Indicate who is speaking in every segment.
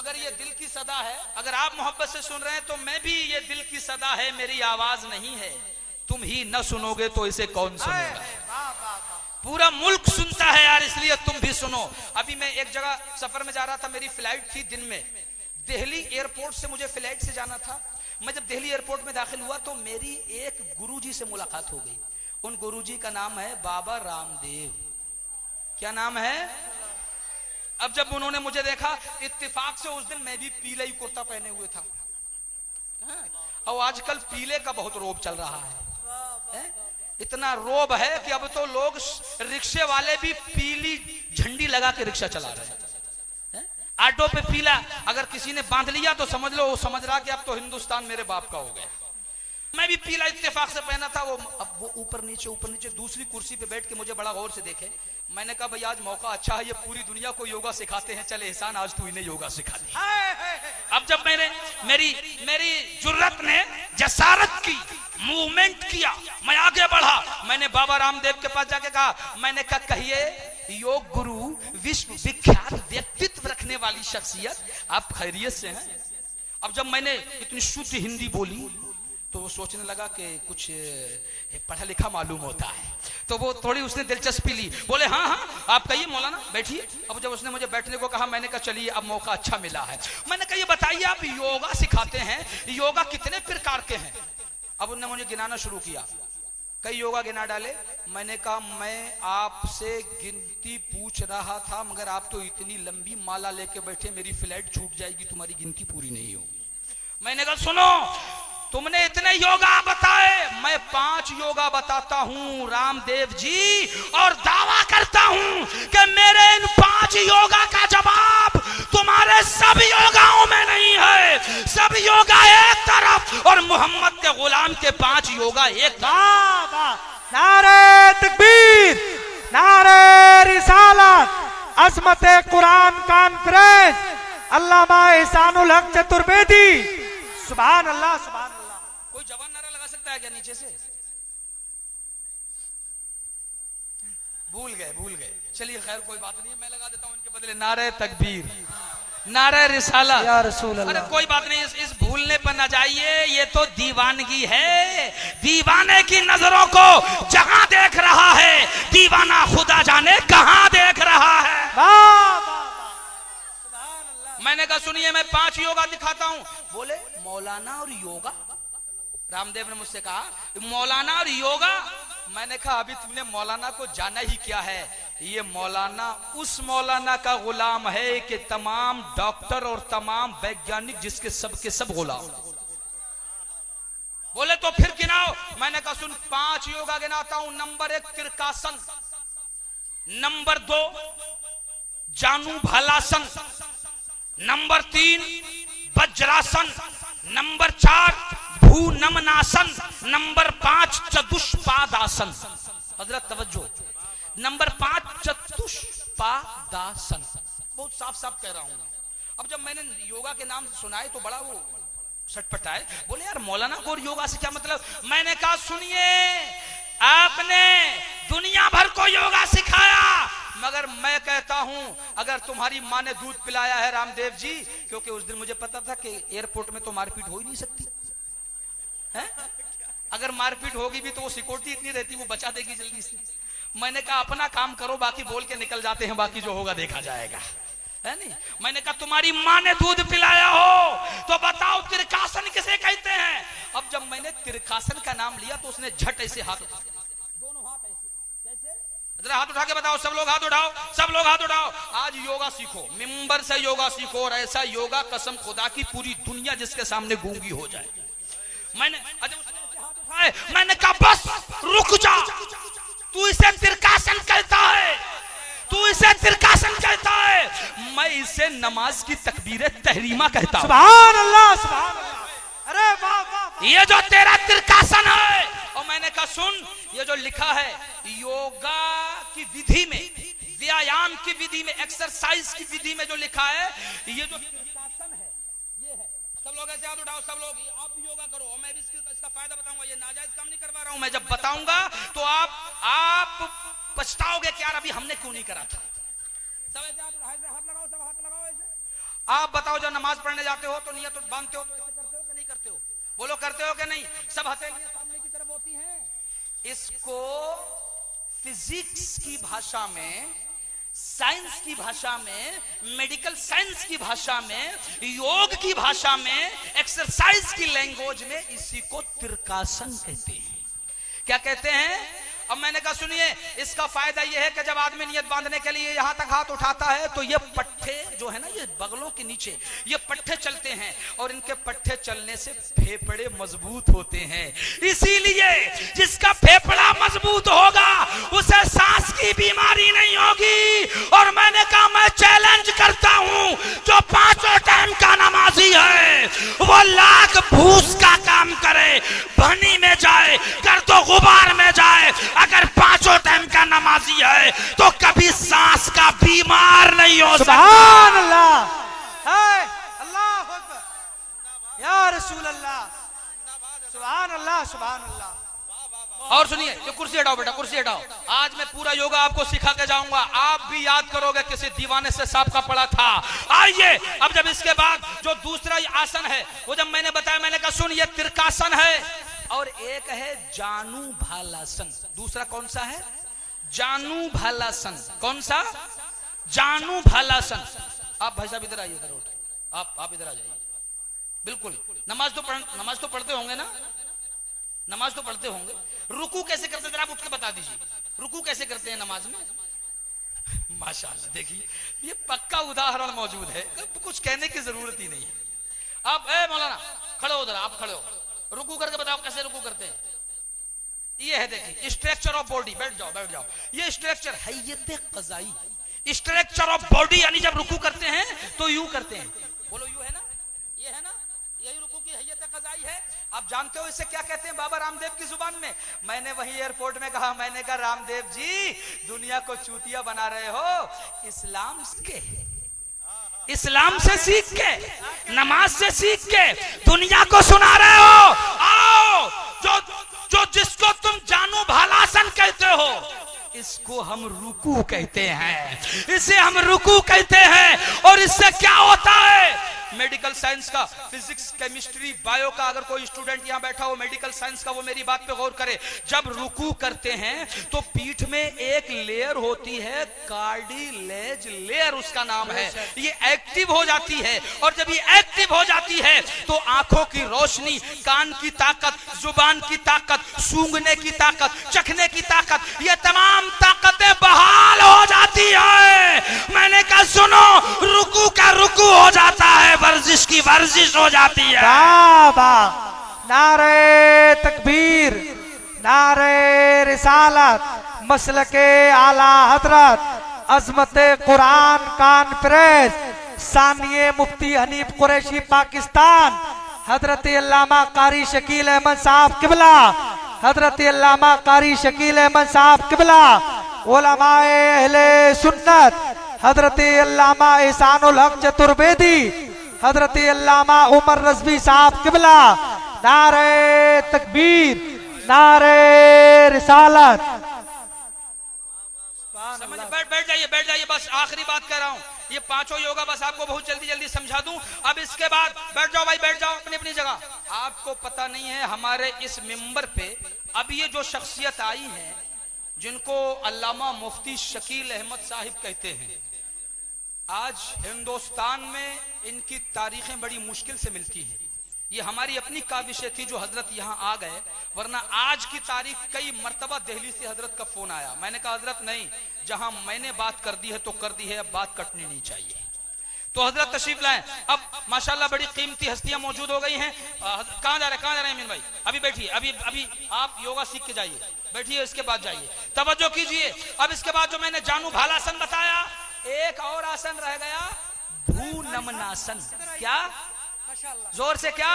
Speaker 1: मगर ये दिल की सदा है। अगर आप मोहब्बत से सुन रहे हैं तो मैं भी, ये दिल की सदा है, मेरी आवाज नहीं है। तुम ही न सुनोगे तो इसे कौन सुनेगा। पूरा मुल्क सुनता है यार, इसलिए तुम भी सुनो। अभी मैं एक जगह सफर में जा रहा था, मेरी फ्लाइट थी दिन में। दिल्ली एयरपोर्ट से मुझे फ्लाइट से जाना था। मैं जब दिल्ली एयरपोर्ट में दाखिल हुआ तो मेरी एक गुरुजी से मुलाकात हो गई। उन गुरुजी का नाम है बाबा रामदेव। क्या नाम है? अब जब उन्होंने मुझे देखा, इत्तेफाक से उस दिन मैं भी पीले ही कुर्ता पहने हुए था। और आजकल पीले का बहुत रोब चल रहा है। इतना रोब है कि अब तो लोग रिक्शे वाले भी पीली झंडी लगा के रिक्शा चला रहे हैं। ऑटो पे पीला अगर किसी ने बांध लिया तो समझ लो वो समझ रहा कि अब तो हिंदुस्तान मेरे बाप का हो गया। मैं भी पीला इत्तेफाक से पहना था। वो ऊपर नीचे दूसरी कुर्सी पे बैठ के मुझे बड़ा गौर से देखे। मैंने कहा भाई आज मौका अच्छा है, ये पूरी दुनिया को योगा सिखाते हैं, चले एहसान आज तू इन्हें योगा सिखा दे। अब जब मेरी जुर्रत ने जसारत की, मूवमेंट किया, मैं आगे बढ़ा। मैंने बाबा रामदेव के पास जाके कहा, मैंने कहा कहिए योग गुरु, विश्व विख्यात व्यक्तित्व रखने वाली शख्सियत, आप खैरियत से हैं? अब जब मैंने इतनी शुद्ध हिंदी बोली तो वो सोचने लगा कि कुछ पढ़ा लिखा मालूम होता है, तो वो थोड़ी उसने दिलचस्पी ली। बोले हाँ हाँ आप कहिए मौलाना बैठिए। अब जब उसने मुझे बैठने को कहा, मैंने कहा चलिए अब मौका अच्छा मिला है। मैंने कहा ये बताइए आप योगा सिखाते हैं, योगा कितने प्रकार के हैं? अब उन्होंने मुझे गिनाना शुरू किया, कई योगा गिना डाले। मैंने कहा मैं आपसे गिनती पूछ रहा था, मगर आप तो इतनी लंबी माला लेके बैठे, मेरी फ्लाइट छूट जाएगी, तुम्हारी गिनती पूरी नहीं हो। मैंने कहा सुनो, तुमने इतने योगा बताए, मैं 5 योगा बताता हूं रामदेव जी, और दावा करता हूं कि मेरे इन 5 योगा का जवाब तुम्हारे सब योगाओं में नहीं है। सब योगा एक तरफ और मोहम्मद के गुलाम के 5 योगा एक तरफ।
Speaker 2: नारे तकबीर, नारे रिसालत, अज़मत कुरान कॉन्फ्रेंस, अल्लामा एहसानुल हक चतुर्वेदी। सुभान अल्लाह, सुभान अल्लाह।
Speaker 1: कोई जवान नारा लगा सकता है क्या नीचे से? भूल गए। चलिए खैर कोई बात नहीं, मैं लगा देता हूं इनके बदले। नारे तकबीर, नारे रिसाला
Speaker 2: या रसूल अल्लाह।
Speaker 1: अरे कोई बात नहीं, इस भूलने पर न जाइए, ये तो दीवानगी है। दीवाने की नजरों को जहां देख रहा है, दीवाना खुदा जाने कहां देख रहा है। मैंने कहा सुनिए मैं 5 योगा दिखाता हूं। बोले मौलाना और योगा? रामदेव ने मुझसे कहा मौलाना और योगा? मैंने कहा अभी तुमने मौलाना को जाना ही क्या है। ये मौलाना उस मौलाना का गुलाम है कि तमाम डॉक्टर और तमाम वैज्ञानिक जिसके सब के सब गुलाम। बोले तो फिर गिनाओ। मैंने कहा सुन 5 योगा गिनाता हूं। नंबर 1 त्रिकासन, नंबर 2 जानू भालासन, नंबर 3 वज्रासन, नंबर 4 भूनमनासन, नंबर 5 चतुष्पादासन। हजरत तवज्जो, नंबर 5 चतुष्पादासन। बहुत साफ साफ कह रहा हूं। अब जब मैंने योगा के नाम सुनाए तो बड़ा वो सटपटाए। बोले यार मौलाना को योगा से क्या मतलब? मैंने कहा सुनिए, आपने दुनिया भर को योगा सिखाया, मगर मैं कहता हूं अगर तुम्हारी माँ ने दूध पिलाया है रामदेव जी, क्योंकि उस दिन मुझे पता था कि एयरपोर्ट में तो मारपीट हो ही नहीं सकती है। अगर मारपीट होगी भी तो वो सिक्योरिटी इतनी रहती, वो बचा देगी जल्दी से। मैंने कहा अपना काम करो, बाकी बोल के निकल जाते हैं, बाकी जो होगा देखा जाएगा, है नहीं। मैंने कहा तुम्हारी माँ ने दूध पिलाया हो तो बताओ त्रिकासन किसे कहते हैं? अब जब मैंने त्रिकासन का नाम लिया तो उसने झट ऐसे हाथ उठा, दोनों हाथ ऐसे, कैसे? जरा हाथ उठा के बताओ, सब लोग हाथ उठाओ, सब लोग हाथ उठाओ। आज योगा सीखो, मिंबर से योगा सीखो, और ऐसा योगा कसम खुदा की पूरी दुनिया जिसके सामने गूंगी हो जाए। मैंने कहा बस रुक जा, तू इसे त्रिकासन कहता है, तू इसे त्रिकासन कहता है, मैं इसे नमाज की तकबीरे तहरीमा कहता हूं।
Speaker 2: सुभान अल्लाह, सुभान अल्लाह। अरे वाह वाह,
Speaker 1: ये जो तेरा त्रिकासन है। और मैंने कहा सुन, ये जो लिखा है योगा की विधि में, व्यायाम की विधि में, एक्सरसाइज की विधि में जो लिखा है, ये जो त्रिकासन है ये है। सब लोग ऐसे हाथ उठाओ, सब लोग आप भी योगा करो, और मैं भी इसका फायदा बताऊंगा। ये नाजायज काम नहीं करवा रहा हूं, मैं जब बताऊंगा तो आप पछताओगे कि यार अभी हमने क्यों नहीं करा था। सब ऐसे हाथ लगाओ, सब हाथ लगाओ ऐसे। आप बताओ, जब नमाज पढ़ने जाते हो तो नियत बांधते हो, तो करते हो कि नहीं करते हो? बोलो करते हो कि नहीं? सब हथेलियां सामने की तरफ होती हैं। इसको फिजिक्स की भाषा में, साइंस की भाषा में, मेडिकल साइंस की भाषा में, योग की भाषा में, एक्सरसाइज की लैंग्वेज में इसी को त्रिकासन कहते हैं। क्या कहते हैं? अब मैंने कहा सुनिए, इसका फायदा यह है कि जब आदमी नियत बांधने के लिए यहां तक हाथ उठाता है तो ये पट्टे जो है ना, ये बगलों के नीचे ये पट्टे चलते हैं और इनके पट्टे चलने से फेफड़े मजबूत होते हैं। इसीलिए जिसका फेफड़ा मजबूत होगा उसे सांस की बीमारी नहीं होगी। और मैंने कहा मैं चैलेंज करता हूं, जो 5 टाइम का नमाजी है वो लाख भूस का काम करे, भनी में जाए, गर्दो गुबार में जाए, अगर 5 टाइम का नमाजी है तो कभी सांस का बीमार नहीं हो सकता।
Speaker 2: सुभान अल्लाह, अल्लाह अकबर, या रसूल अल्लाह, सुभान अल्लाह, सुभान अल्लाह।
Speaker 1: और सुनिए, ये कुर्सी हटाओ बेटा, कुर्सी हटाओ। आज मैं पूरा योगा आपको सिखा के जाऊंगा, आप भी याद करोगे किसी दीवाने से सांप का पड़ा था। आइए अब जब इसके बाद जो दूसरा आसन है वो जब मैंने बताया, मैंने कहा सुन ये त्रिकासन है और एक है जानु भालासन। दूसरा कौन सा है? जानु भालासन। कौन सा? जानु भालासन। आप भाई साहब इधर आइए, इधर उठ, आप इधर आ जाइए। बिल्कुल, नमाज तो पढ़ते होंगे ना? नमाज तो पढ़ते होंगे। रुकू कैसे करते जरा आप उठ के बता दीजिए, रुकू कैसे करते हैं नमाज में? माशाअल्लाह, देखिए ये पक्का उदाहरण मौजूद है, कुछ कहने की जरूरत ही नहीं है। आप मौलाना खड़े हो, उधर आप खड़े हो, रुकू करके बताओ कैसे रुकू करते हैं। ये है देखिए स्ट्रक्चर ऑफ बॉडी। बैठ जाओ, बैठ जाओ। ये स्ट्रक्चर हैयत क़ज़ाई, स्ट्रक्चर ऑफ बॉडी, यानी जब रुकू करते हैं तो यूं करते हैं। बोलो यूं है ना, ये है ना, यही रुकू की हैयत क़ज़ाई है। आप जानते हो इसे क्या कहते हैं बाबा रामदेव की जुबान में? मैंने वही एयरपोर्ट में कहा, मैंने कहा रामदेव जी दुनिया को चूतिया बना रहे हो, इस्लाम के, इस्लाम से सीख के, नमाज से सीख के दुनिया को सुना रहे हो। आओ, जो जिसको तुम जानू भालासन कहते हो इसको हम रुकू कहते हैं, इसे हम रुकू कहते हैं। और इससे क्या होता है? मेडिकल साइंस का, फिजिक्स, केमिस्ट्री, बायो का अगर कोई स्टूडेंट यहाँ बैठा हो मेडिकल साइंस का, वो मेरी बात पे गौर करे। जब रुकू करते हैं तो पीठ में एक लेयर होती है, कार्डिलेज लेयर उसका नाम है, ये एक्टिव हो जाती है। और जब ये एक्टिव हो जाती है तो आंखों की रोशनी, कान की ताकत, जुबान की ताकत, सूंघने की ताकत, चखने की ताकत, ये तमाम ताकतें बहाल हो जाती है। मैंने कहा सुनो, रुकू का रुकू हो जाता है, वर्जिश की वर्जिश हो जाती है।
Speaker 2: बाबा नारे तकबीर, नारे रिसालत, मसलके आला हजरत, अजमत कुरान कॉन्फ्रेंस, सानिये मुफ्ती हनीफ कुरैशी पाकिस्तान, हजरत अल्लामा कारी शकील अहमद साहब किबला, हजरत अल्लामा कारी शकील अहमद साहब किबला, उलमाए अहले सुन्नत, हजरत अल्लामा एहसानुल हक चतुर्वेदी, हजरत अल्लामा उमर रज़वी साहब किबला, नारे तकबीर, नारे रिसालत।
Speaker 1: बैठ जाइए, बैठ जाइए, बस आखिरी बात कह रहा हूँ। ये 5 योगा बस आपको बहुत जल्दी जल्दी समझा दूं। अब इसके बाद बैठ जाओ भाई, बैठ जाओ अपनी अपनी जगह। आपको पता नहीं है हमारे इस मिंबर पे अब ये जो शख्सियत आई है जिनको अल्लामा मुफ्ती शकील अहमद साहिब कहते हैं, आज हिंदुस्तान में इनकी तारीखें बड़ी मुश्किल से मिलती हैं। ये हमारी अपनी काविशें थी जो हजरत यहाँ आ गए, वरना आज की तारीख कई मर्तबा दिल्ली से हजरत का फोन आया। मैंने कहा हजरत नहीं, जहां मैंने बात कर दी है तो कर दी है, अब बात कटनी नहीं चाहिए। तो हजरत तशरीफ लाए। अब माशाल्लाह बड़ी कीमती हस्तियां मौजूद हो गई हैं। कहां जा रहे हैं मीन भाई? अभी बैठिए, अभी आप योगा सीख के जाइए, बैठिए, इसके बाद जाइए, तवज्जो कीजिए। अब इसके बाद जो मैंने जानू भालासन बताया, एक और आसन रह गया, भूनमनासन। क्या? जोर से क्या?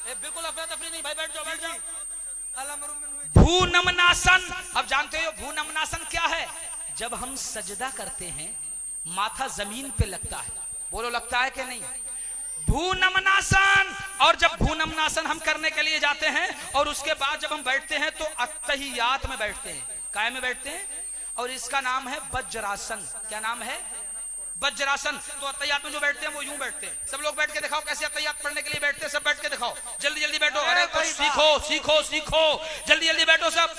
Speaker 1: बिल्कुल अफरा तफरी नहीं भाई, बैठ जाओ, बैठ जाओ। भूनमनासन। अब जानते हो भूनमनासन क्या है? जब हम सजदा करते हैं माथा जमीन पे लगता है, बोलो लगता है कि नहीं? भूनमनासन। और जब भूनमनासन हम करने के लिए जाते हैं और उसके बाद जब हम बैठते हैं तो अत्तहियात में बैठते हैं, काय में बैठते हैं, और इसका नाम है वज्रासन। क्या नाम है? वज्रासन। तो अतैयात में जो बैठते हैं वो यूं बैठते हैं। सब लोग बैठ के दिखाओ कैसे अतैयात पढ़ने के लिए बैठते हैं। सब बैठ के दिखाओ, जल्दी जल्दी बैठो। अरे कुछ सीखो सीखो सीखो, जल्दी जल्दी बैठो सब।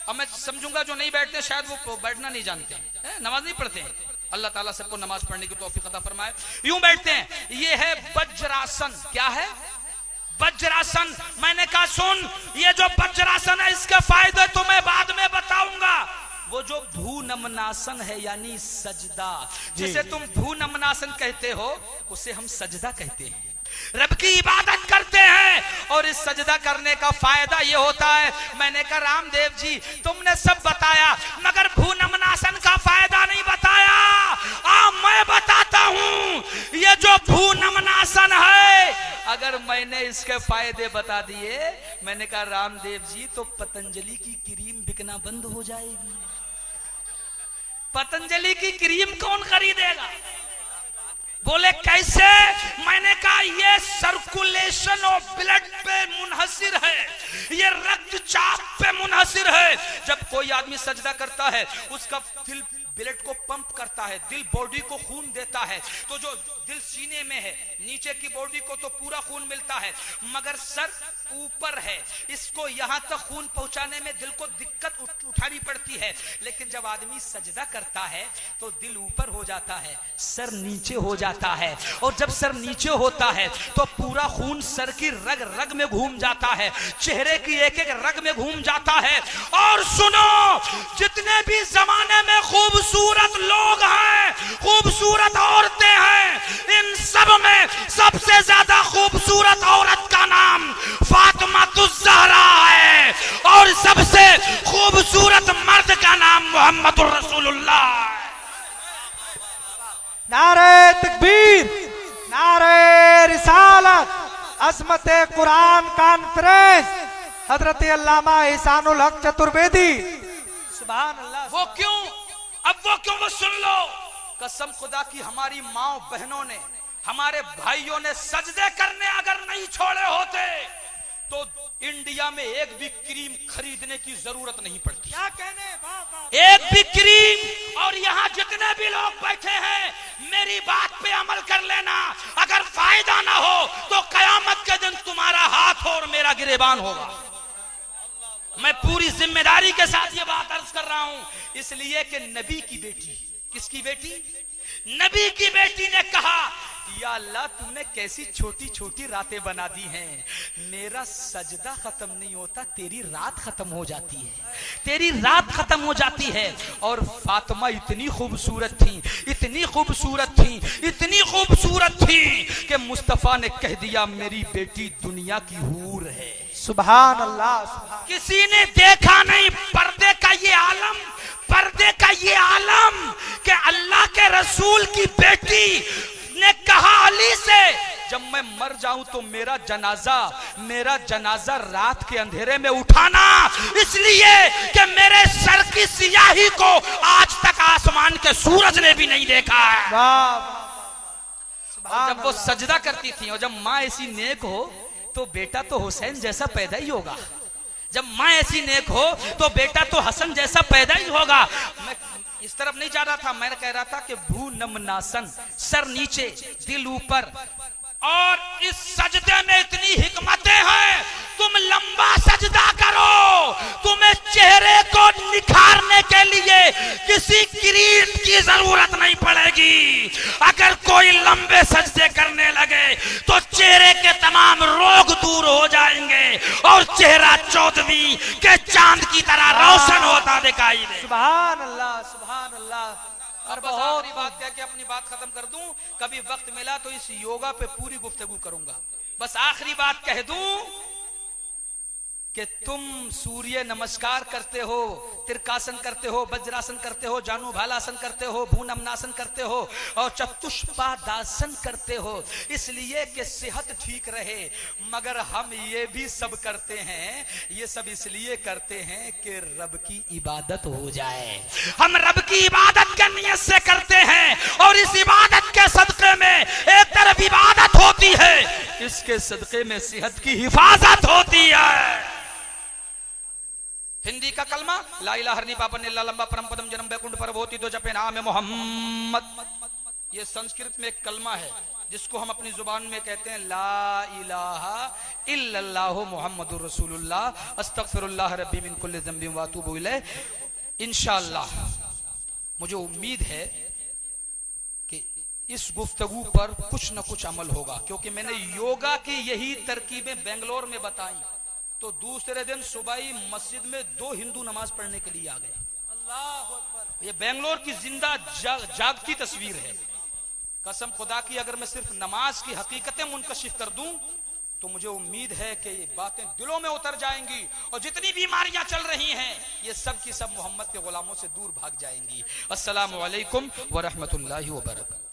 Speaker 1: अब मैं समझूंगा जो नहीं बैठते शायद वो बैठना नहीं जानते हैं, नमाज नहीं पढ़ते हैं। अल्लाह ताला सबको नमाज पढ़ने की तौफीक अता फरमाए। यूं बैठते हैं, ये है वज्रासन। क्या है? वज्रासन। मैंने कहा सुन, ये जो वज्रासन है इसके फायदे तुम्हें बाद में बताऊंगा। वो जो भूनमनासन है यानी सजदा, जिसे तुम भूनमनासन कहते हो उसे हम सजदा कहते हैं। रब की इबादत करते हैं और इस सजदा करने का फायदा ये होता है। मैंने कहा रामदेव जी तुमने सब बताया मगर भूनमनासन का फायदा नहीं बताया। मैं बताता हूं। ये जो भूनमनासन है, अगर मैंने इसके फायदे बता दिए, मैंने कहा रामदेव जी तो पतंजलि की क्रीम बिकना बंद हो जाएगी। पतंजलि की क्रीम कौन खरीदेगा? बोले कैसे? मैंने कहा ये सर्कुलेशन ऑफ ब्लड पे मुनहसिर है, ये रक्तचाप पे मुनहसिर है। जब कोई आदमी सजदा करता है उसका दिल ब्लड को पंप करता है, दिल बॉडी को खून देता है। तो जो दिल सीने में है, नीचे की बॉडी को तो पूरा खून मिलता है, मगर सर ऊपर है, इसको यहां तक खून पहुंचाने में दिल को दिक्कत उठानी पड़ती है। लेकिन जब आदमी सजदा करता है तो दिल ऊपर हो जाता है, सर नीचे हो जाता है। और जब सर नीचे होता है तो पूरा खून सर की रग रग में घूम जाता है, चेहरे की एक एक रग में घूम जाता है। और सुनो, जितने भी जमाने में खूबसूरत लोग हैं, खूबसूरत औरतें हैं, इन सब में सबसे ज्यादा खूबसूरत औरत का नाम फातिमा ज़हरा है और सबसे खूबसूरत मर्द का नाम मोहम्मद रसूलुल्लाह।
Speaker 2: नारे तकबीर, नारे रिसालत, अज़मत कुरान कॉन्फ्रेंस, हजरत अल्लामा इहसानुल हक चतुर्वेदी। सुभान अल्लाह।
Speaker 1: वो क्यों? अब वो क्यों? वो सुन लो, कसम खुदा की हमारी माँ बहनों ने, हमारे भाइयों ने सजदे करने अगर नहीं छोड़े होते तो इंडिया में एक भी क्रीम खरीदने की जरूरत नहीं पड़ती।
Speaker 2: क्या कहने?
Speaker 1: एक भी क्रीम। और यहाँ जितने भी लोग बैठे हैं, मेरी बात पे अमल कर लेना। अगर फायदा ना हो तो कयामत के दिन तुम्हारा हाथ और मेरा गिरेबान होगा। मैं पूरी जिम्मेदारी के साथ ये बात अर्ज कर रहा हूं, इसलिए कि नबी की बेटी, किसकी बेटी? नबी की बेटी ने कहा या अल्लाह तुमने कैसी छोटी छोटी रातें बना दी हैं, मेरा सजदा खत्म नहीं होता, तेरी रात खत्म हो जाती है, तेरी रात खत्म हो जाती है। और फातिमा इतनी खूबसूरत थी, इतनी खूबसूरत थी, इतनी खूबसूरत थी कि मुस्तफा ने कह दिया मेरी बेटी दुनिया की हूर है।
Speaker 2: सुभान अल्लाह।
Speaker 1: किसी ने देखा नहीं पर्दे का ये आलम, पर्दे का ये आलम कि अल्लाह के रसूल की बेटी ने कहा अली से जब मैं मर जाऊं तो मेरा जनाजा रात के अंधेरे में उठाना, इसलिए कि मेरे सर की सियाही को आज तक आसमान के सूरज ने भी नहीं देखा है। और जब वो सजदा करती थी और जब माँ ऐसी नेक हो तो बेटा तो हुसैन जैसा पैदा ही होगा, जब माँ ऐसी नेक हो तो बेटा तो हसन जैसा पैदा ही होगा। मैं इस तरफ नहीं जा रहा था, मैं कह रहा था कि भूनमनासन, सर नीचे दिल ऊपर। और इस सजदे में इतनी हिकमतें हैं, तुम लंबा सजदा करो, तुम्हें चेहरे को निखारने के लिए किसी क्रीम की जरूरत नहीं पड़ेगी। अगर कोई लंबे सजदे करने लगे तो चेहरे के तमाम रोग दूर हो जाएंगे और चेहरा चौदहवीं के चांद की तरह रोशन होता दिखाई दे।
Speaker 2: सुभान अल्लाह, सुभान अल्लाह।
Speaker 1: और बस आखिरी बात कह के अपनी बात खत्म कर दूं, कभी वक्त मिला तो इस योगा पे पूरी गुफ्तगू करूंगा। बस आखिरी बात कह दूं कि तुम सूर्य नमस्कार करते हो, तिरकासन करते हो, वज्रासन करते हो, जानु भालासन करते हो, भूनमनासन करते हो और चतुष्पादासन करते हो, इसलिए कि सेहत ठीक रहे। मगर हम ये भी सब करते हैं, ये सब इसलिए करते हैं कि रब की इबादत हो जाए। हम रब की इबादत के नियत से करते हैं और इस इबादत के सदके में एक तरफ इबादत होती है, इसके सदके में सेहत की हिफाजत होती है। हिंदी का कलमा ला इलाहा इल्लल्लाह पापन इल्ला लंबा परम पदम जन्म बैकुंठ पर होती तो जपे नाम मोहम्मद। ये संस्कृत में एक कलमा है जिसको हम अपनी जुबान में कहते हैं ला इलाहा इल्लल्लाहु मुहम्मदुर रसूलुल्लाह अस्तगफिरुल्लाह रब्बी मिन कुल्लि ज़ंबिन व अतूबु इलैह। इंशाअल्लाह मुझे उम्मीद है कि इस गुफ्तगू पर कुछ न कुछ अमल होगा, क्योंकि मैंने योगा की यही तरकीबें बेंगलोर में बताई तो दूसरे दिन सुबह ही मस्जिद में 2 हिंदू नमाज पढ़ने के लिए आ गए।
Speaker 2: अल्लाहु अकबर।
Speaker 1: ये बेंगलोर की जिंदा जागती तस्वीर है। कसम खुदा की अगर मैं सिर्फ नमाज की हकीकतें मुनकशिफ कर दूं तो मुझे उम्मीद है कि ये बातें दिलों में उतर जाएंगी और जितनी बीमारियां चल रही हैं ये सब की सब मोहम्मद के गुलामों से दूर भाग जाएंगी। अस्सलामु अलैकुम व रहमतुल्लाहि व बरकातहू।